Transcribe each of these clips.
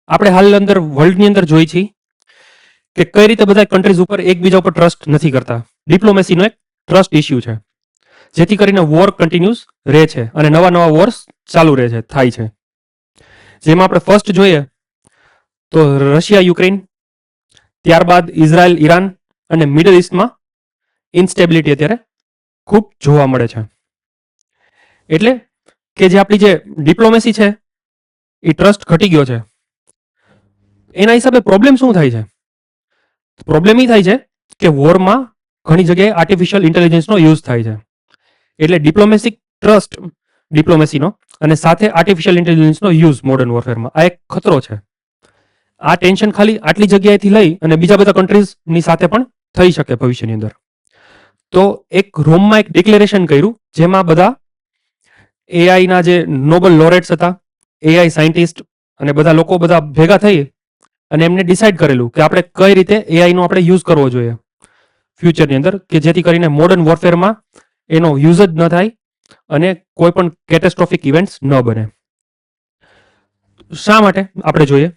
આપણે હાલ અંદર વર્લ્ડની અંદર જોઈ છીએ કે કઈ રીતે બધા કન્ટ્રીઝ ઉપર એકબીજા ઉપર ટ્રસ્ટ નથી કરતા. ડિપ્લોમેસીનો એક ટ્રસ્ટ ઇસ્યુ છે, જેથી કરીને વોર કન્ટિન્યુઅસ રહે છે અને નવા નવા વોર્સ ચાલુ રહે છે, થાય છે. જેમાં આપણે ફર્સ્ટ જોઈએ તો રશિયા યુક્રેન, ત્યારબાદ ઇઝરાયલ ઈરાન અને મિડલ ઇસ્ટમાં ઇન્સ્ટેબિલિટી અત્યારે ખૂબ જોવા મળે છે. એટલે કે જે આપણી જે ડિપ્લોમેસી છે એ ટ્રસ્ટ ઘટી ગયો છે. એના હિસાબે પ્રોબ્લેમ શું થાય છે? પ્રોબ્લેમ એ થાય છે કે વોરમાં ઘણી જગ્યાએ આર્ટિફિશિયલ ઇન્ટેલિજન્સનો યુઝ થાય છે. એટલે ડિપ્લોમેસિક ટ્રસ્ટ ડિપ્લોમેસીનો અને સાથે આર્ટિફિશિયલ ઇન્ટેલિજન્સનો યુઝ મોડર્ન વોરફેરમાં આ એક ખતરો છે. આ ટેન્શન ખાલી આટલી જગ્યાએથી લઈ અને બીજા બધા કન્ટ્રીઝની સાથે પણ થઈ શકે ભવિષ્યની અંદર. તો એક રોમમાં એક ડિક્લેરેશન કર્યું, જેમાં બધા એઆઈના જે નોબલ લોરેટ્સ હતા, એઆઈ સાયન્ટિસ્ટ અને બધા લોકો બધા ભેગા થઈ અને એમને ડિસાઇડ કરેલું કે આપણે કઈ રીતે એઆઈનો આપણે યુઝ કરવો જોઈએ ફ્યુચરની અંદર, કે જેથી કરીને મોડર્ન વોરફેરમાં એનો યુઝ જ ન થાય અને કોઈ પણ કેટેસ્ટ્રોફિક ઇવેન્ટ્સ ન બને. શા માટે આપણે જોઈએ?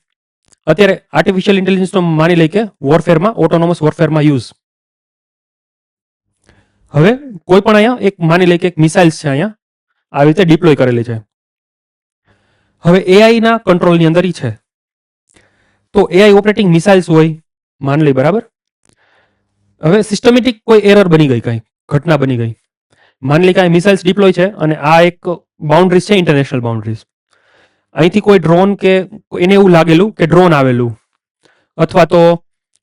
અત્યારે આર્ટિફિશિયલ ઇન્ટેલિજન્સનો માની લઈ કે વોરફેરમાં, ઓટોનોમસ વોરફેરમાં યુઝ. હવે કોઈ પણ અહીંયા એક માની લઈ કે એક મિસાઇલ્સ છે, અહીંયા આવી રીતે ડિપ્લોય કરેલી છે. હવે એઆઈના કંટ્રોલની અંદર ઈ છે. તો એઆઈ ઓપરેટિંગ મિસાઇલ્સ હોય, માન લઈ, બરાબર. હવે સિસ્ટમેટિક કોઈ એરર બની ગઈ, કઈ ઘટના બની ગઈ, માન લઈ કાંઈ મિસાઇલ્સ ડિપ્લોય છે અને આ એક બાઉન્ડ્રીઝ છે, ઇન્ટરનેશનલ બાઉન્ડ્રીઝ. અહીંથી કોઈ ડ્રોન કે એને એવું લાગેલું કે ડ્રોન આવેલું, અથવા તો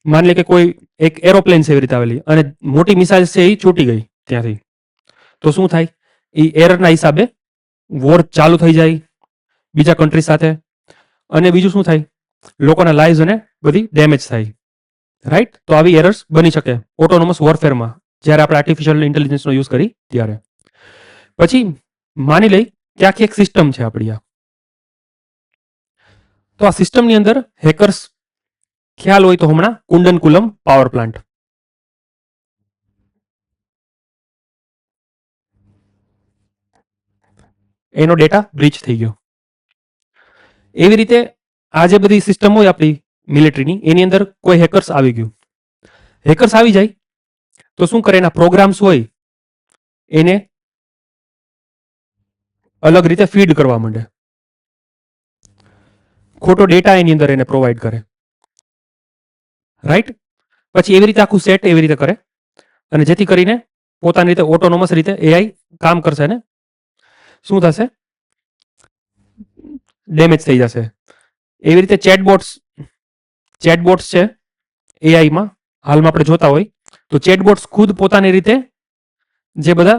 માન લે કે કોઈ એક એરોપ્લેન છે એવી રીતે આવેલી અને મોટી મિસાઇલ્સ છે એ છૂટી ગઈ ત્યાંથી, તો શું થાય? એ એરરના હિસાબે વોર ચાલુ થઈ જાય બીજા કન્ટ્રી સાથે, અને બીજું શું થાય? લોકોના લાઈવ્સ અને બધી ડેમેજ થાય, રાઈટ? તો આવી એરર્સ બની શકે ઓટોનોમસ વોરફેરમાં, જ્યારે આપણે આર્ટિફિશિયલ ઇન્ટેલિજન્સનો યુઝ કરી ત્યારે. પછી માની લઈ કે આખી એક સિસ્ટમ છે આપણી આ, તો આ સિસ્ટમની અંદર હેકર્સ, ખ્યાલ હોય તો હમણાં કુંડનકુલમ પાવર પ્લાન્ટ, એનો ડેટા બ્રીચ થઈ ગયો. એવી રીતે આ જે બધી સિસ્ટમ હોય આપણી મિલિટરીની, એની અંદર કોઈ હેકર્સ આવી ગયું. હેકર્સ આવી જાય તો શું કરે? એના પ્રોગ્રામ્સ હોય એને અલગ રીતે ફીડ કરવા માંડે, ખોટો ડેટા એની અંદર એને પ્રોવાઈડ કરે, રાઈટ? પછી એવી રીતે આખું સેટ એવી રીતે કરે અને જેથી કરીને પોતાની રીતે ઓટોનોમસ રીતે એઆઈ કામ કરશે ને શું થશે? ડેમેજ થઈ જશે. એવી રીતે ચેટબોટ્સ છે એઆઈમાં, હાલમાં આપણે જોતા હોય તો ચેટબોટ્સ ખુદ પોતાની રીતે જે બધા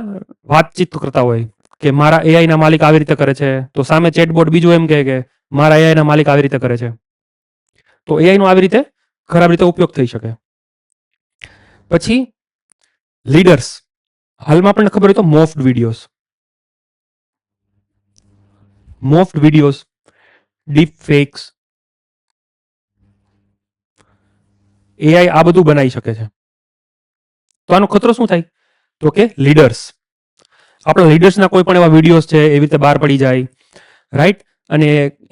વાતચીત કરતા હોય કે મારા એઆઈના માલિક આવી રીતે કરે છે, તો સામે ચેટબોટ બીજું એમ કહે કે મારા એઆઈના માલિક આવી રીતે કરે છે. તો એઆઈનો આવી રીતે ખરાબ રીતે ઉપયોગ થઈ શકે. પછી લીડર્સ, હાલમાં આપણને ખબર હોય તો મોફ્ડ વિડીયોઝ, ડીપ ફેક્સ, એઆઈ આ બધું બનાવી શકે છે. તો આનો ખતરો શું થાય? તો કે લીડર્સ, આપણા લીડર્સના કોઈ પણ એવા વિડીયોઝ છે એવી રીતે બહાર પડી જાય, રાઈટ? અને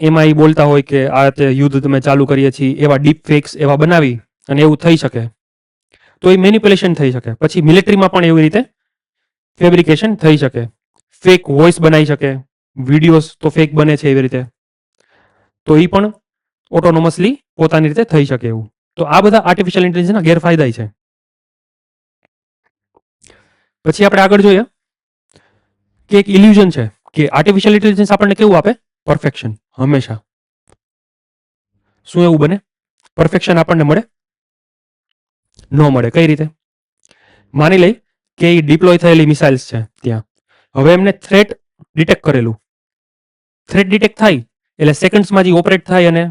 એમાં એ બોલતા હોય કે આ યુદ્ધ તમે ચાલુ કરીએ છીએ, એવા ડીપ ફેક્સ એવા બનાવી અને એવું થઈ શકે, તો એ મેનિપ્યુલેશન થઈ શકે. પછી મિલિટરીમાં પણ એવી રીતે ફેબ્રિકેશન થઈ શકે, ફેક વોઇસ બનાવી શકે, વિડીયોઝ તો ફેક બને છે એવી રીતે, તો એ પણ ઓટોનોમસલી પોતાની રીતે થઈ શકે એવું. તો આ બધા આર્ટિફિશિયલ ઇન્ટેલિજન્સના ગેરફાયદા છે. પછી આપણે આગળ જોઈએ કે એક ઇલ્યુઝન છે કે આર્ટિફિશિયલ ઇન્ટેલિજન્સ આપણને કેવું આપે? પરફેક્શન. હંમેશા શું એવું બને? પરફેક્શન આપણને મળે? ન મળે. કઈ રીતે? માની લઈ કે એ ડિપ્લોય થયેલી મિસાઇલ્સ છે ત્યાં, હવે એમને થ્રેટ ડિટેક્ટ કરેલું, થ્રેટ ડિટેક્ટ થાય એટલે સેકન્ડ્સમાં જે ઓપરેટ થાય અને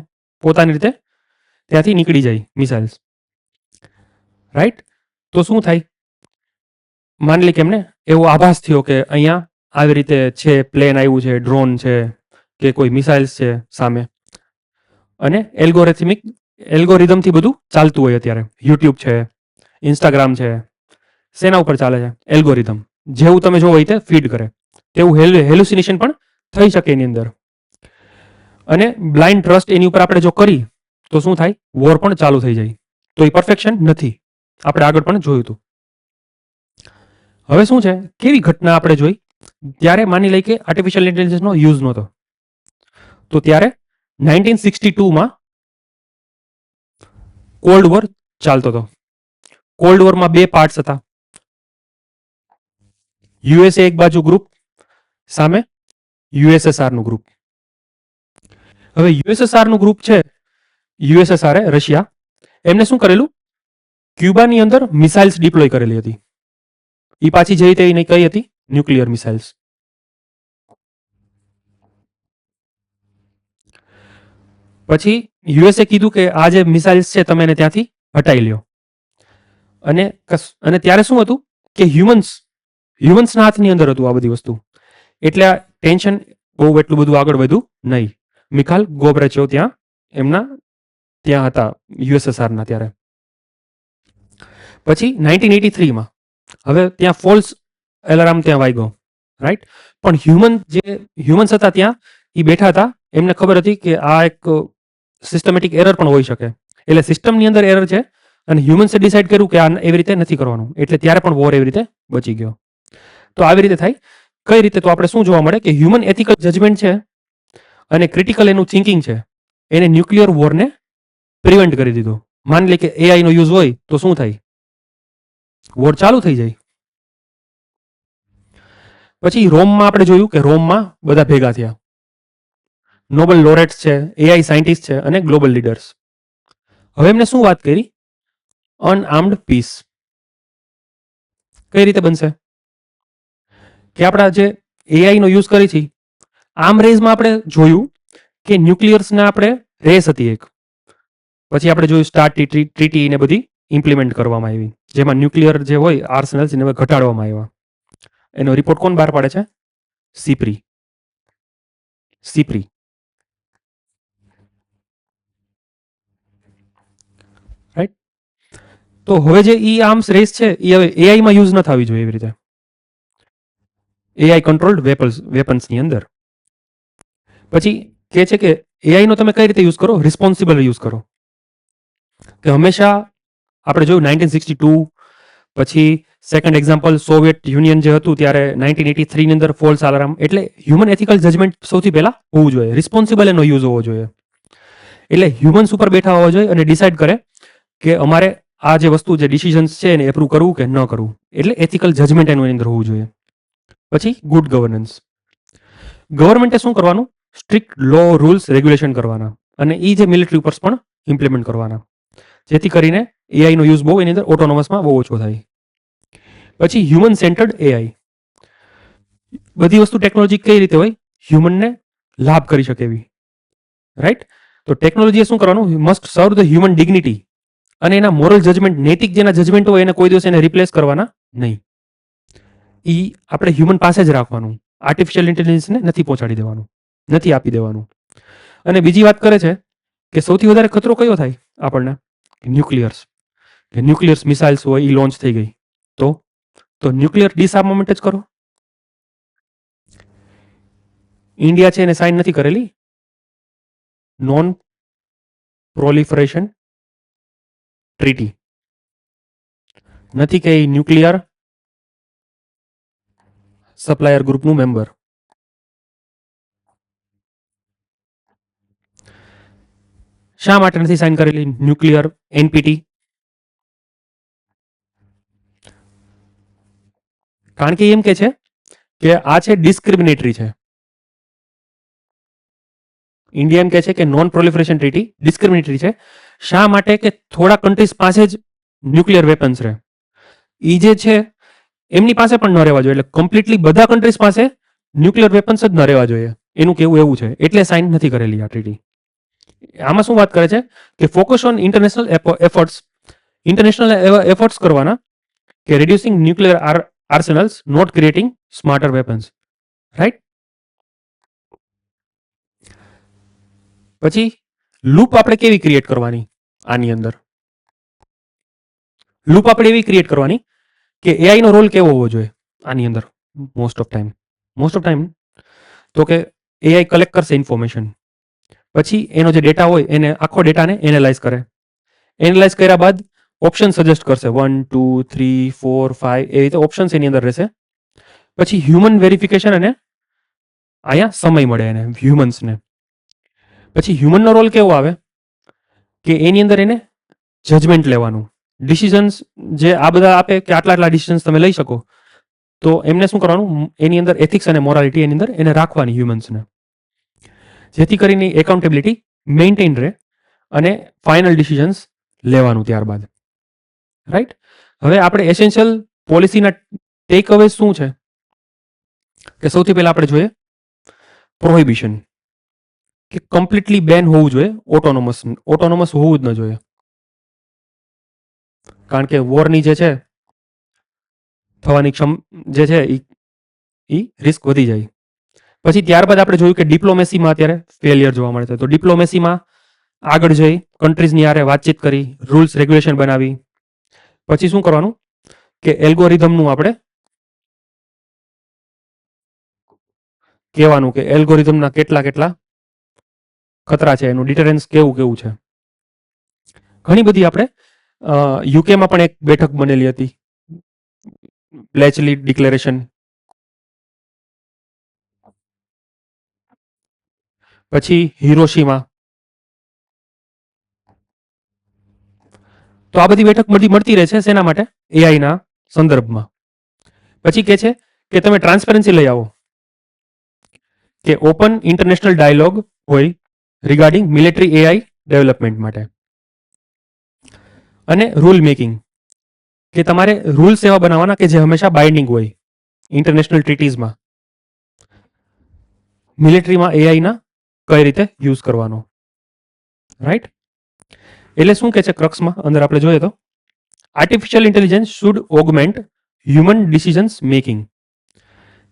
પોતાની રીતે ત્યાંથી નીકળી જાય મિસાઇલ્સ, રાઈટ? તો શું થાય? માની લે કે એમને એવો આભાસ થયો કે અહીંયા આવી રીતે છે, પ્લેન આવ્યું છે, ડ્રોન છે કે કોઈ મિસાઇલ્સ છે સામે, અને એલ્ગોરિધમથી બધું ચાલતું હોય. અત્યારે યુટ્યુબ છે, ઇન્સ્ટાગ્રામ છે, શેના ઉપર ચાલે છે? એલ્ગોરિધમ. જેવું તમે જોવો એ ફીડ કરે, તેવું હેલ્યુસિનેશન પણ થઈ શકે એની અંદર. અને બ્લાઇન્ડ ટ્રસ્ટ એની ઉપર આપણે જો કરી તો શું થાય? વોર પણ ચાલુ થઈ જાય. તો એ પરફેક્શન નથી. આપણે આગળ પણ જોયું હતું. હવે શું છે? કેવી ઘટના આપણે જોઈ? ત્યારે માની લઈ કે આર્ટિફિશિયલ ઇન્ટેલિજન્સનો યુઝ નહોતો. તો ત્યારે 1962માં કોલ્ડ વોર ચાલતો હતો. કોલ્ડ વોરમાં બે પાર્ટ્સ હતા. યુએસએ એક બાજુ ગ્રુપ, સામે યુએસએસઆર નું ગ્રુપ. હવે યુએસએસઆર નું ગ્રુપ છે, યુએસએસઆર રશિયા, એમને શું કરેલું? ક્યુબાની અંદર મિસાઇલ્સ ડિપ્લોય કરેલી હતી. એ પાછી જઈ તે કઈ હતી? Nuclear missiles. પછી યુએસએ કીધું કે આ જે મિસાઇલ્સ છે તમે એને ત્યાંથી હટાવી લ્યો. અને ત્યારે શું હતું કે હ્યુમન્સના હાથની અંદર હતું આ બધી વસ્તુ. એટલે આ ટેન્શન બહુ એટલું બધું આગળ વધ્યું નહીં. મિખાલ ગોર્બેચોવ ત્યાં હતા યુએસએસઆરના ત્યારે. પછી 1983માં હવે ત્યાં ફોલ્સ એલાર્મ ત્યાં વાગ્યો, રાઈટ? પણ હ્યુમન્સ હતા ત્યાં, એ બેઠા હતા, એમને ખબર હતી કે આ એક સિસ્ટમેટિક એરર પણ હોઈ શકે. એટલે સિસ્ટમની અંદર એરર છે અને હ્યુમન્સે ડિસાઇડ કર્યું કે આ એવી રીતે નથી કરવાનું. એટલે ત્યારે પણ વોર એવી રીતે બચી ગયો. તો આવી રીતે થાય. કઈ રીતે? તો આપણે શું જોવા મળે કે હ્યુમન એથિકલ જજમેન્ટ છે અને ક્રિટિકલ એનું થિંકિંગ છે, એને ન્યુક્લિયર વોરને પ્રિવેન્ટ કરી દીધો. માની લે કે એઆઈ નો યુઝ હોય તો શું થાય? વોર ચાલુ થઈ જાય. પછી રોમમાં આપણે જોયું કે રોમમાં બધા ભેગા થયા. નોબેલ લોરેટ્સ છે, એઆઈ સાયન્ટિસ્ટ છે અને ગ્લોબલ લીડર્સ. હવે એમને શું વાત કરી? Unarmed peace. કઈ રીતે બનશે? કે આપણા જે એઆઈ નો યુઝ કરી છે, આર્મ રેઝમાં આપણે જોયું કે ન્યુક્લિયર્સના આપણે રેસ હતી એક. પછી આપણે જોયું સ્ટાર્ટ ટ્રીટી ને બધી ઇમ્પ્લિમેન્ટ કરવામાં આવી, જેમાં ન્યુક્લિયર જે હોય આર્સેનલ્સ એને ઘટાડવામાં આવ્યા. એનો રિપોર્ટ કોણ બહાર પાડે છે? સીપ્રી. રાઈટ? તો હવે જે ઈ આર્મ્સ રેસ છે એ હવે એઆઈ માં યુઝ ન થવી જોઈએ એવી રીતે. એઆઈ કંટ્રોલ્ડ વેપન્સની અંદર. પછી કે છે કે એઆઈ નો તમે કઈ રીતે યુઝ કરો? રિસ્પોન્સિબલ યુઝ કરો. કે હંમેશા આપણે જોયું 1962, પછી સેકન્ડ એક્ઝામ્પલ સોવિયત યુનિયન જે હતું ત્યારે 1983 ની અંદર ફોલ્સ અલાર્મ. એટલે હ્યુમન એથિકલ જજમેન્ટ સૌથી પહેલા હોવું જોઈએ, રિસ્પોન્સિબલ એનો યુઝ હોવો જોઈએ. એટલે હ્યુમન્સ ઉપર બેઠા હોવા જોઈએ અને ડિસાઇડ કરે કે અમારે આ જે વસ્તુ જે ડિસિઝન્સ છે એને એપ્રૂવ કરવું કે ન કરવું. એટલે એથિકલ જજમેન્ટ એનું અંદર હોવું જોઈએ. પછી ગુડ ગવર્નન્સ. ગવર્મેન્ટે શું કરવાનું? સ્ટ્રિક્ટ લો, રૂલ્સ, રેગ્યુલેશન કરવાના અને એ જે મિલિટરી ઉપર પણ ઇમ્પ્લિમેન્ટ કરવાના, જેથી કરીને એઆઈ નો યુઝ બહુ એની અંદર ઓટોનોમસમાં બહુ ઓછો થાય. પછી હ્યુમન સેન્ટર્ડ એઆઈ. બધી વસ્તુ ટેકનોલોજી કઈ રીતે હોય? હ્યુમનને લાભ કરી શકે એવી, રાઈટ? તો ટેકનોલોજીએ શું કરવાનું? મસ્ટ સર્વ ધ હ્યુમન ડિગ્નિટી અને એના મોરલ જજમેન્ટ, નૈતિક જેના જજમેન્ટ હોય એને કોઈ દિવસ એને રિપ્લેસ કરવાના નહીં. એ આપણે હ્યુમન પાસે જ રાખવાનું. આર્ટિફિશિયલ ઇન્ટેલિજન્સને નથી પહોંચાડી દેવાનું, નથી આપી દેવાનું. અને બીજી વાત કરે છે કે સૌથી વધારે ખતરો કયો થાય આપણને? ન્યુક્લિયર્સ. ન્યુક્લિયર્સ મિસાઇલ્સ હોય એ લોન્ચ થઈ ગઈ તો ન્યુક્લિયર ડિસઆર્મામેન્ટ જ કરો. ઇન્ડિયા છે એને સાઇન નથી કરેલી નોન પ્રોલિફરેશન ટ્રીટી. નથી કે ન્યુક્લિયર સપ્લાયર ગ્રુપનું મેમ્બર. શા માટે નથી સાઇન કરેલી ન્યુક્લિયર એનપીટી? કારણ કે એમ કે છે કે આ છે ડિસ્ક્રિમિનેટરી છે. ઇન્ડિયા એમ કે છે કે નોન પ્રોલિફરેશન ટ્રીટી ડિસ્ક્રિમિનેટરી છે. શા માટે? કે થોડા કન્ટ્રીઝ પાસે જ ન્યુક્લિયર વેપન્સ રહે. એ જે છે એમની પાસે પણ ન રહેવા જોઈએ. એટલે કમ્પ્લીટલી બધા કન્ટ્રીઝ પાસે ન્યુક્લિયર વેપન્સ જ ન રહેવા જોઈએ, એનું કેવું એવું છે. એટલે સાઇન નથી કરેલી આ ટ્રીટી. આમાં શું વાત કરે છે કે focus on international efforts. International efforts કરવાના કે reducing nuclear arsenals, not creating smarter weapons, right? પછી લૂપ આપણે કેવી ક્રિએટ કરવાની આની અંદર? લૂપ આપણે એવી ક્રિએટ કરવાની કે એઆઈ નો રોલ કેવો હોવો જોઈએ આની અંદર? મોસ્ટ ઓફ ટાઈમ તો કે એઆઈ કલેક્ટ કરશે ઇન્ફોર્મેશન, પછી એનો જે ડેટા હોય એને આખો ડેટાને એનાલાઇઝ કરે. એનાલાઇઝ કર્યા બાદ ઓપ્શન સજેસ્ટ કરશે 1 2 3 4 5 એ રીતે ઓપ્શન્સ એની અંદર રહેશે. પછી હ્યુમન વેરિફિકેશન અને અહીંયા સમય મળે એને હ્યુમન્સને. પછી હ્યુમનનો રોલ કેવો આવે કે એની અંદર એને જજમેન્ટ લેવાનું, ડિસિઝન્સ જે આ બધા આપે કે આટલા આટલા ડિસિઝન્સ તમે લઈ શકો, તો એમને શું કરવાનું, એની અંદર એથિક્સ અને મોરાલિટી એની અંદર એને રાખવાની હ્યુમન્સને, જેથી કરીને એકાઉન્ટેબિલિટી મેન્ટેન રહે અને ફાઇનલ ડિસિઝન્સ લેવાનું ત્યારબાદ. રાઈટ. હવે આપણે એસેન્શિયલ પોલિસીના ટેક અવે શું છે કે સૌથી પહેલા આપણે જોઈએ પ્રોહિબિશન, કે કમ્પ્લીટલી બેન હોવું જોઈએ ઓટોનોમસ હોવું જ ન જોઈએ. કારણ કે વોરની જે છે થવાની જે છે એ રિસ્ક વધી જાય. પછી ત્યારબાદ આપણે જોયું કે ડિપ્લોમેસીમાં અત્યારે ફેલિયર જોવા મળે છે. તો ડિપ્લોમેસીમાં આગળ જઈ કન્ટ્રીઝની હારે વાતચીત કરી, રૂલ્સ રેગ્યુલેશન બનાવી, પછી શું કરવાનું કે એલ્ગોરિધમનું આપણે કહેવાનું કે એલ્ગોરિધમના કેટલા કેટલા ખતરા છે, એનું ડિટરન્સ કેવું કેવું છે. ઘણી બધી આપણે યુકેમાં પણ એક બેઠક બનેલી હતી, બ્લેચલી ડિક્લેરેશન. પછી હિરોશીમા. તો આ બધી બેઠક મળતી રહે છે શેના માટે? એઆઈના સંદર્ભમાં. પછી કે છે કે તમે ટ્રાન્સપરન્સી લઈ આવો, કે ઓપન ઇન્ટરનેશનલ ડાયલોગ હોય રિગાર્ડિંગ મિલિટરી એઆઈ ડેવલપમેન્ટ માટે. અને રૂલ મેકિંગ, કે તમારે રૂલ્સ એવા બનાવવાના કે જે હંમેશા બાઇન્ડિંગ હોય ઇન્ટરનેશનલ ટ્રીટીઝમાં. મિલિટરીમાં એઆઈના કઈ રીતે યુઝ કરવાનો. રાઈટ. એટલે શું કે છે ક્રક્સમાં અંદર આપણે જોઈએ તો artificial intelligence should augment human decisions making.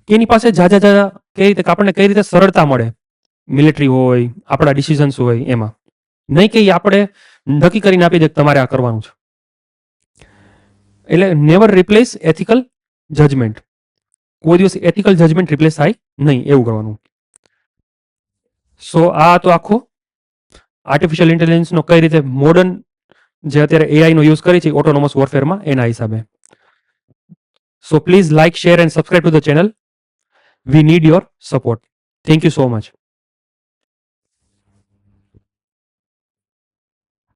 એની પાસે જાજા કઈ રીતે આપણને કઈ રીતે સરળતા મળે મિલિટરી હોય, આપણા ડિસિઝન્સ હોય એમાં. નહીં કે આપણે નક્કી કરીને આપી દે કે તમારે આ કરવાનું છે. એટલે નેવર રિપ્લેસ એથિકલ જજમેન્ટ. કોઈ દિવસ એથિકલ જજમેન્ટ રિપ્લેસ થાય નહીં એવું કરવાનું. સો આ તો આખો આર્ટિફિશિયલ ઇન્ટેલિજન્સનો કઈ રીતે મોડર્ન જે અત્યારે એઆઈનો યુઝ કરી છે ઓટોનોમસ વોરફેરમાં એના હિસાબે. So please like, share and subscribe to the channel. We need your support. Thank you so much.